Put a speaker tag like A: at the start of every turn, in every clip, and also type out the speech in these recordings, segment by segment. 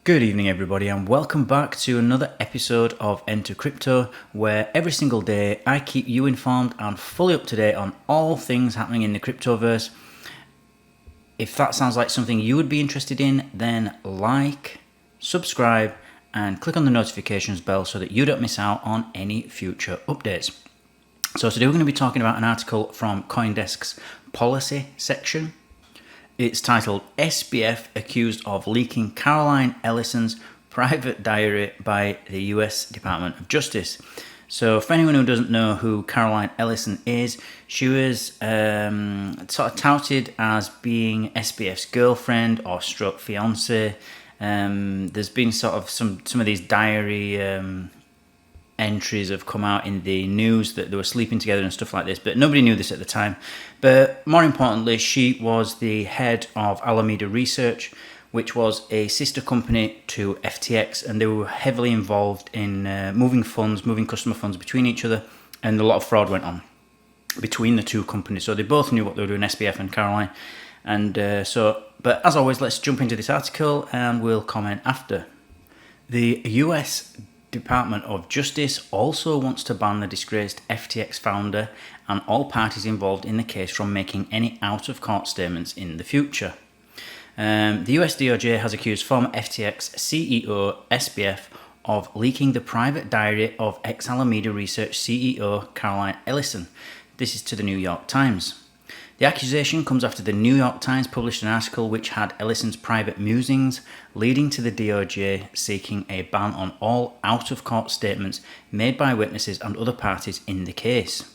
A: Good evening, everybody, and welcome back to another episode of Enter Crypto, where every single day I keep you informed and fully up to date on all things happening in the cryptoverse. If that sounds like something you would be interested in, then like, subscribe, and click on the notifications bell so that you don't miss out on any future updates. So today we're going to be talking about an article from CoinDesk's policy section. It's titled SBF Accused of Leaking Caroline Ellison's Private Diary by the US Department of Justice. So for anyone who doesn't know who Caroline Ellison is, she was sort of touted as being SBF's girlfriend or stroke fiance. There's been sort of some of these diary entries have come out in the news that they were sleeping together and stuff like this, but nobody knew this at the time. But more importantly, she was the head of Alameda Research, which was a sister company to FTX, and they were heavily involved in moving customer funds between each other, and a lot of fraud went on between the two companies. So they both knew what they were doing, SBF and Caroline. But as always, let's jump into this article and we'll comment after. The US Department of Justice also wants to ban the disgraced FTX founder and all parties involved in the case from making any out-of-court statements in the future. The US DOJ has accused former FTX CEO SBF of leaking the private diary of ex-Alameda Research CEO Caroline Ellison. This is to the New York Times. The accusation comes after the New York Times published an article which had Ellison's private musings, leading to the DOJ seeking a ban on all out-of-court statements made by witnesses and other parties in the case.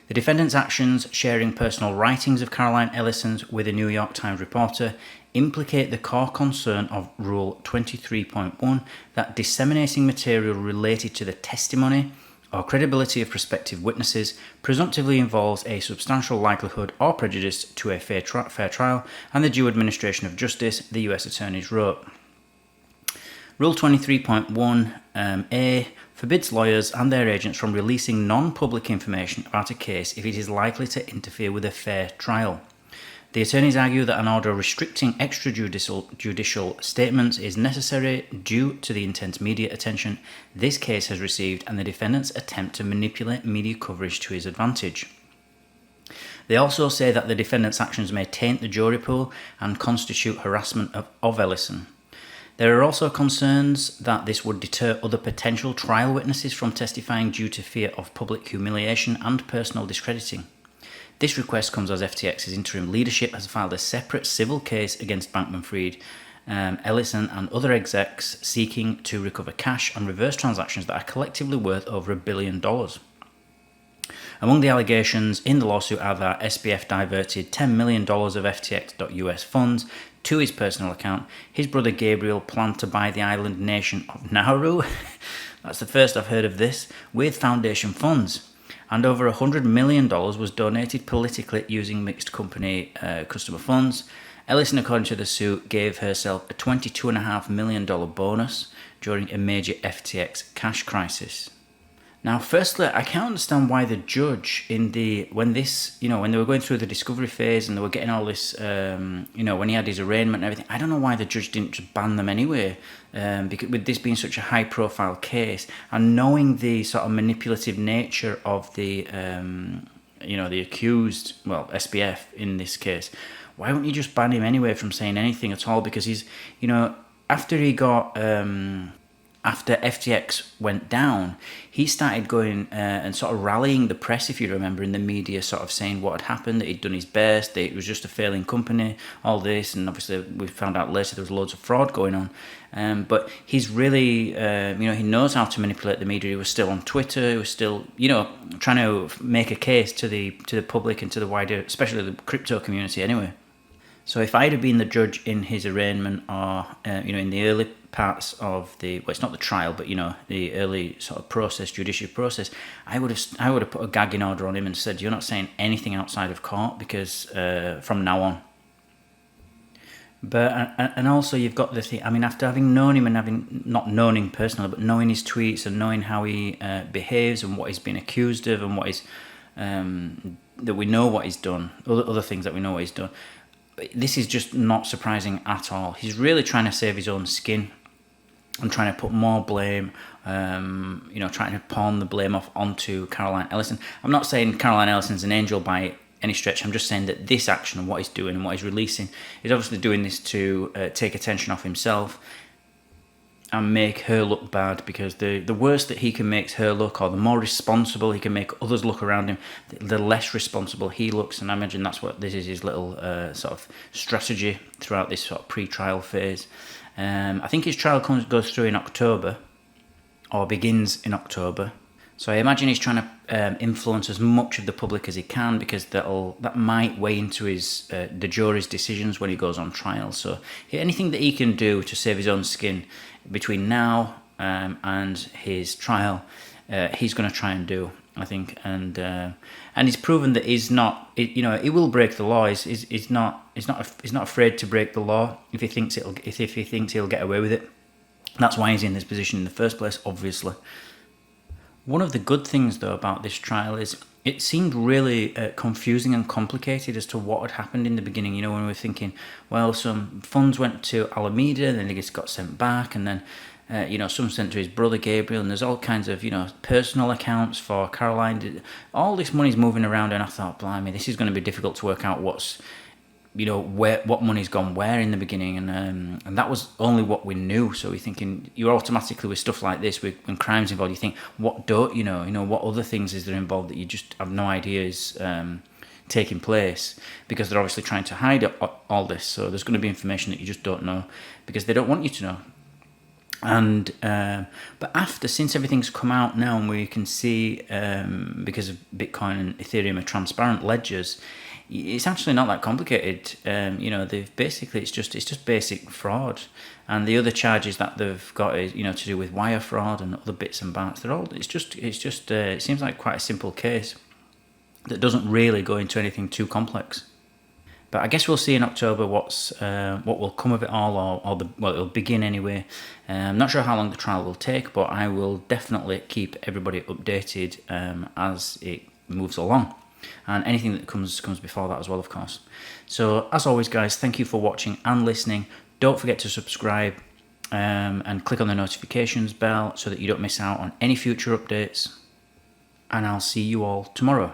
A: The defendant's actions, sharing personal writings of Caroline Ellison's with a New York Times reporter, implicate the core concern of Rule 23.1 that disseminating material related to the testimony or credibility of prospective witnesses presumptively involves a substantial likelihood or prejudice to a fair trial and the due administration of justice, the US attorneys wrote. Rule 23.1a forbids lawyers and their agents from releasing non-public information about a case if it is likely to interfere with a fair trial. The attorneys argue that an order restricting extrajudicial statements is necessary due to the intense media attention this case has received and the defendant's attempt to manipulate media coverage to his advantage. They also say that the defendant's actions may taint the jury pool and constitute harassment of Ellison. There are also concerns that this would deter other potential trial witnesses from testifying due to fear of public humiliation and personal discrediting. This request comes as FTX's interim leadership has filed a separate civil case against Bankman-Fried, Ellison and other execs seeking to recover cash and reverse transactions that are collectively worth over $1 billion. Among the allegations in the lawsuit are that SBF diverted $10 million of FTX.US funds to his personal account. His brother Gabriel planned to buy the island nation of Nauru, that's the first I've heard of this, with foundation funds. And over $100 million was donated politically using mixed company customer funds. Ellison, according to the suit, gave herself a $22.5 million bonus during a major FTX cash crisis. Now, firstly, I can't understand why the judge when they were going through the discovery phase and they were getting all this, when he had his arraignment and everything, I don't know why the judge didn't just ban them anyway. Because with this being such a high-profile case and knowing the sort of manipulative nature of the accused, SBF in this case, why wouldn't you just ban him anyway from saying anything at all? Because he's, after he got. After FTX went down, he started going and sort of rallying the press, if you remember, in the media, sort of saying what had happened, that he'd done his best, that it was just a failing company, all this, and obviously we found out later there was loads of fraud going on. But he's really, he knows how to manipulate the media. He was still on Twitter, he was still, trying to make a case to the public and to the wider, especially the crypto community anyway. So if I'd have been the judge in his arraignment or, in the early parts of it's not the trial, but, the early sort of judicial process, I would have put a gagging order on him and said, you're not saying anything outside of court because from now on. But and also you've got the thing. I mean, after having known him and having not known him personally, but knowing his tweets and knowing how he behaves and what he's been accused of and what he's that we know what he's done, other things that we know what he's done. This is just not surprising at all. He's really trying to save his own skin. and trying to put more blame, trying to pawn the blame off onto Caroline Ellison. I'm not saying Caroline Ellison's an angel by any stretch. I'm just saying that this action and what he's doing and what he's releasing, he's obviously doing this to take attention off himself and make her look bad, because the worse that he can make her look, or the more responsible he can make others look around him, the less responsible he looks. And I imagine that's what this is, his little sort of strategy throughout this sort of pre-trial phase. I think his trial goes through in October, or begins in October. So I imagine he's trying to influence as much of the public as he can, because that might weigh into the jury's decisions when he goes on trial. So anything that he can do to save his own skin between now and his trial, he's going to try and do, I think. And he's proven that he's not. He will break the law. He's not afraid to break the law if he thinks he'll get away with it. That's why he's in this position in the first place, obviously. One of the good things, though, about this trial is it seemed really confusing and complicated as to what had happened in the beginning. When we were thinking, well, some funds went to Alameda, then they just got sent back, and then, some sent to his brother Gabriel, and there's all kinds of, personal accounts for Caroline. All this money's moving around, and I thought, blimey, this is going to be difficult to work out what money's gone where in the beginning, and that was only what we knew. So we're thinking, you're automatically with stuff like this, when crimes involved, you think, what don't you know? What other things is there involved that you just have no idea is taking place, because they're obviously trying to hide all this. So there's going to be information that you just don't know because they don't want you to know. And but since everything's come out now, and we can see because of Bitcoin and Ethereum are transparent ledgers, it's actually not that complicated. They've basically it's just basic fraud, and the other charges that they've got is to do with wire fraud and other bits and bats. It seems like quite a simple case that doesn't really go into anything too complex. But I guess we'll see in October what will come of it all, it'll begin anyway. I'm not sure how long the trial will take, but I will definitely keep everybody updated as it moves along, and anything that comes before that as well, of course. So as always, guys, thank you for watching and listening. Don't forget to subscribe and click on the notifications bell so that you don't miss out on any future updates. And I'll see you all tomorrow.